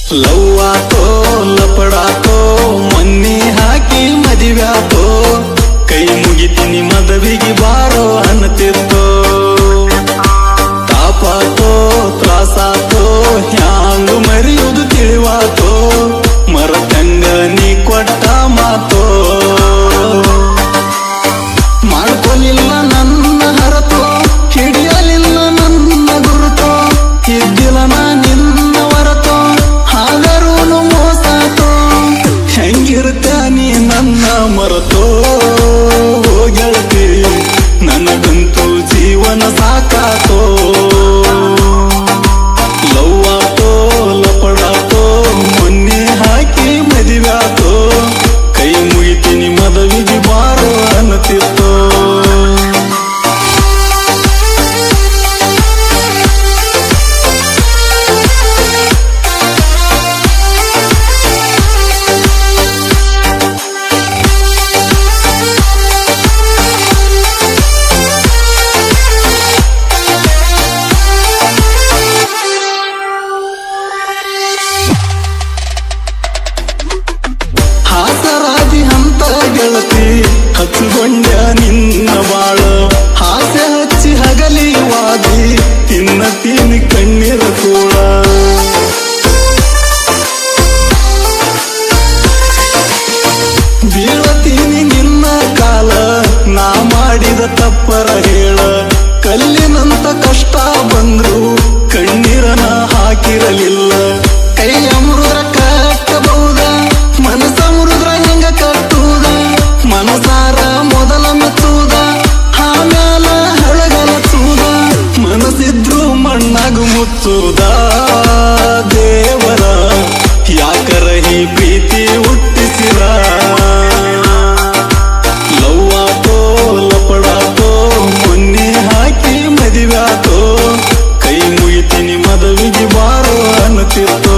ಲವ್ವಾತೋ ಲಪಡಾತೋ ಮೊನ್ನೆ ಹಾಕಿ ಮದಿವ್ಯಾತೋ ಕೈ ಮುಗಿತೀನಿ ಮದವಿಗೆ ಬಾರೋ ಅನ್ನತಿತ್ತೋ ತಾಪಾತೋ ತ್ರಾಸಾತೋ ಹ್ಯಾಂಗ ಮರಿಯುವುದು ತಿಳಿವಾತೋ ಮರತಂಗ ನೀ ಕೊಟ್ಟ ಮಾತೋ ಮಾಡ್ಕೊಲಿಲ್ಲ ನನ್ನ ಹರತೋ ಹಿಡಿಯಲಿಲ್ಲ ನನ್ನ ಗುರುತೋ ಇದ್ದಿಲ್ಲ ನಾ ನಿನ್ನ ಹೊರತೋ ಹಾಗರೂನು ಮೋಸಾತೋ ಹೆಂಗಿರುತ್ತ ನೀ ನನ್ನ ಮರತೋ ಗೆಳತಿ ನನಗಂತೂ ಜೀವನ ಸಾಕಾತೋ ಲವ್ವಾತೋ ಲಪಡಾತೋ ಮೊನ್ನೆ ಹಾಕಿ ಮದಿವ್ಯಾತೋ ಕೈ ಮುಗಿತೀನಿ ಮದವಿಗೆ ಬಾರೋ ಅನ್ನತಿತ್ತೋ ಹಾಸರಾದಿ ಹಂತ ಗೆಳತಿ ಹಚ್ಚುಗೊಂಡ ನಿನ್ನ ಬಾಳ ಹಾಸೆ ಹಚ್ಚಿ ಹಗಲಿ ವಾದಿ ತಿನ್ನತೀನಿ ಕಣ್ಣೀರ ಕೂಳ ಬೀಳತೀನಿ ನಿನ್ನ ಕಾಲ ನಾ ಮಾಡಿದ ತಪ್ಪರ ಹೇಳ ಕಲ್ಲಿನಂತ ಕಷ್ಟ ಬಂದ್ರು ಕಣ್ಣೀರನ ಹಾಕಿರಲಿಲ್ಲ ಕೈಯ ಮುರುದ್ರ ಕಟ್ಟಬಹುದ ಮನಸ ಮುರುದ್ರ ಹೆಂಗ ಕಟ್ಟುದ ಮನಸಾರ ಮೊದಲ ಮೆಚ್ಚುದ ಆಮ್ಯಾಲ ಹಳಗಲಚುದ ಮನಸ್ಸಿದ್ರು ಮಣ್ಣಾಗು ಮುಚ್ಚುದ ದೇವರ ಯಾಕರ ಈ ಪ್ರೀತಿ ಹುಟ್ಟಿಸಿದ ಲವ್ವಾತೋ ಲಪಡಾತೋ ಮೊನ್ನೆ ಹಾಕಿ ಮದಿವ್ಯಾತೋ ಕೈ ಮುಗಿತೀನಿ ಮದವಿಗೆ ಬಾರೋ ಅನ್ನತಿತ್ತೋ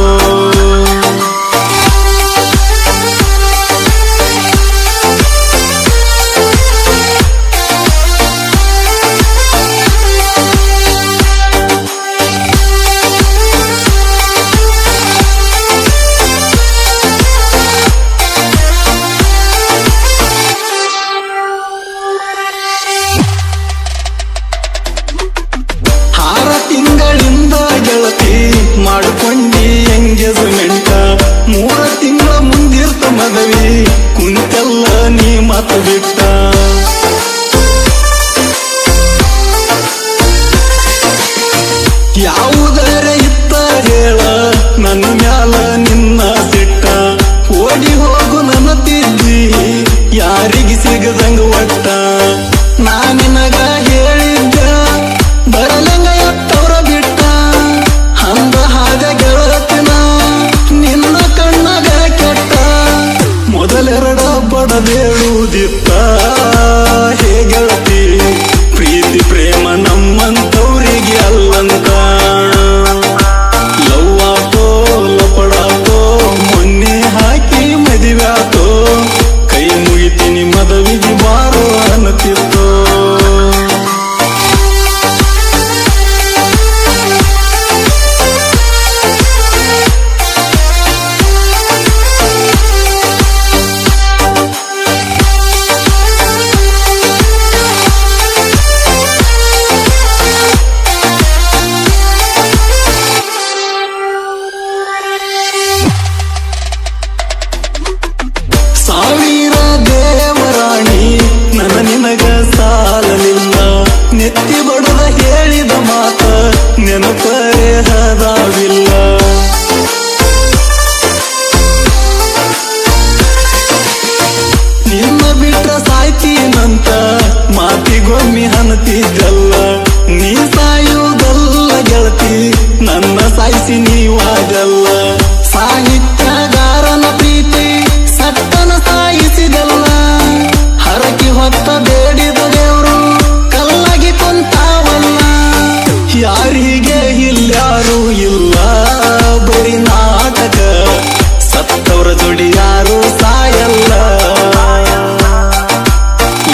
ತಿಂಗಳಿಂದ ಗೆಳತಿ ಮಾಡಿಕೊಂಡಿ ಎಂಗೇಜ್ಮೆಂಟ 3 ತಿಂಗಳ ಮುಂದಿರ್ತ ಮದವಿ ಕುಂತೆಲ್ಲ ನೀ ಮತ ಬಿಟ್ಟ ಯಾವುದರ ಇತ್ತ ಹೇಳ ನನ್ನ ಮ್ಯಾಲ ನಿನ್ನ ಸಿಟ್ಟ ಓಡಿ ಹೋಗು ನನ್ನ ತಿದ್ದಿ ಯಾರಿಗೆ ಸಿಗದಂಗ ಒಟ್ಟ ನಾ ನಿನಗ ಹೇಳಿದ್ದ ಬರಲಂಗ ಎತ್ತವ್ರ ಬಿಟ್ಟ ಅಂದ ಹಾಗ ಗೆಳತಿನ ನಿನ್ನ ಕಣ್ಣಾಗ ಕೆಟ್ಟ ಮೊದಲೆರಡ ಬಡದೇಳುವುದಿತ್ತ ಹೇ ಗೆಳತಿ ಪ್ರೀತಿ ಪ್ರೇಮ ನಮ್ಮಂತವ್ರಿಗೆ ಅಲ್ಲಂತ ಲವ್ವಾತೋ ಲಪಡಾತೋ ಮೊನ್ನೆ ಹಾಕಿ ಮದಿವ್ಯಾತೋ ಕೈ ಮುಗಿತೀನಿ ಮದವಿಗೆ ಬಾರೋ ಅನ್ನತಿತ್ತೋ ಸಾವಿರ ದೇವರಾಣಿ ನನ್ನ ನಿನಗ ಸಾಲಲಿಲ್ಲ ನೆತ್ತಿ ಬಡದ ಹೇಳಿದ ಮಾತ ನೆನಪರೆ ಹದಾವಿಲ್ಲ ನಿನ್ನ ಬಿಟ್ರ ಸಾಯ್ತೀನಂತ ಮಾತಿಗೊಮ್ಮೆ ಹನತಿದ್ದಲ್ಲ ನೀ ಸಾಯುವುದಲ್ಲ ಗೆಳತಿ ನನ್ನ ಸಾಯಿಸಿ ನೀವಾಗಲ್ಲ ಸಾಹಿತ್ಯಗಾರನ ಪ್ರೀತಿ ಸಟ್ಟನ ಸಾಯಿಸಿದಲ್ಲ ಹರಕಿ ಹೊತ್ತ ಬೇಡಿದ ದೇವ್ರು ಕಲ್ಲಾಗಿ ಕುಂತಾವಲ್ಲ ಯಾರಿಗೆ ಇಲ್ಯಾರು ಇಲ್ಲ ಬರೀ ನಾಟಕ ಸತ್ತವರ ಜೋಡಿ ಯಾರು ಸಾಯಲ್ಲ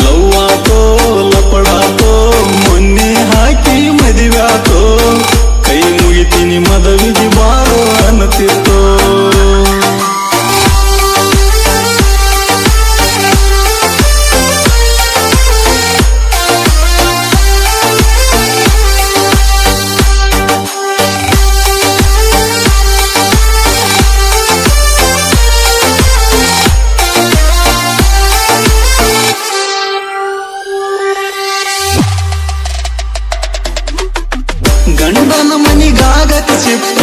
ಲವ್ವಾತೋ ಲಪಡಾತೋ ಮೊನ್ನೆ ಹಾಕಿ ಮದಿವ್ಯಾತೋ ಕೈ ಮುಗಿತೀನಿ ಮದವಿಗೆ ಬಾರೋ ಅನ್ನತಿತ್ತೋ ಗಂಡನ ಮನಿಗಾಗಕ ಚಿತ್ತ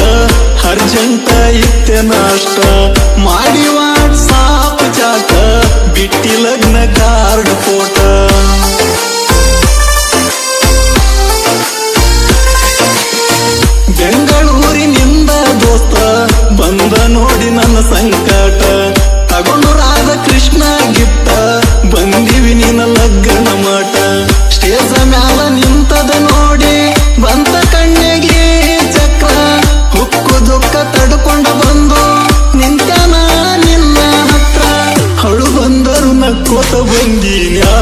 ಅರ್ಜೆಂಟ ಇತ್ತೆನ ಅಷ್ಟ ಮಾಡಿ ವಾಟ್ಸಾಪ್ ಚಾಟ ಬಿಟ್ಟಿ ಲಗ್ನ ಕಾರ್ಡ್ ಫೋಟ ಬೆಂಗಳೂರಿನಿಂದ ದೋಸ್ತ ಬಂದ ನೋಡಿ ನನ್ನ ಸಂಕಟ ತಗೊಂಡು ರಾಧಾಕೃಷ್ಣ ಗಿಫ್ಟ ಬಂದಿವಿ ನಿನ್ನ ಲಗ್ನ ಮಠ ಸ್ಟೇಜ ಮ್ಯಾಲ ನಿಂತದ ನೋಡಿ ಬಂತ ಕಣ್ಣಿಗೆ ಚಕ್ರ ಹುಕ್ಕು ದುಃಖ ತಡ್ಕೊಂಡ ಬಂದು ನಿಂತನ ನಿನ್ನ ಹತ್ರ ಹಳು ಬಂದರು ನಕ್ಕೋತ ಬಂದೀನ್ಯಾ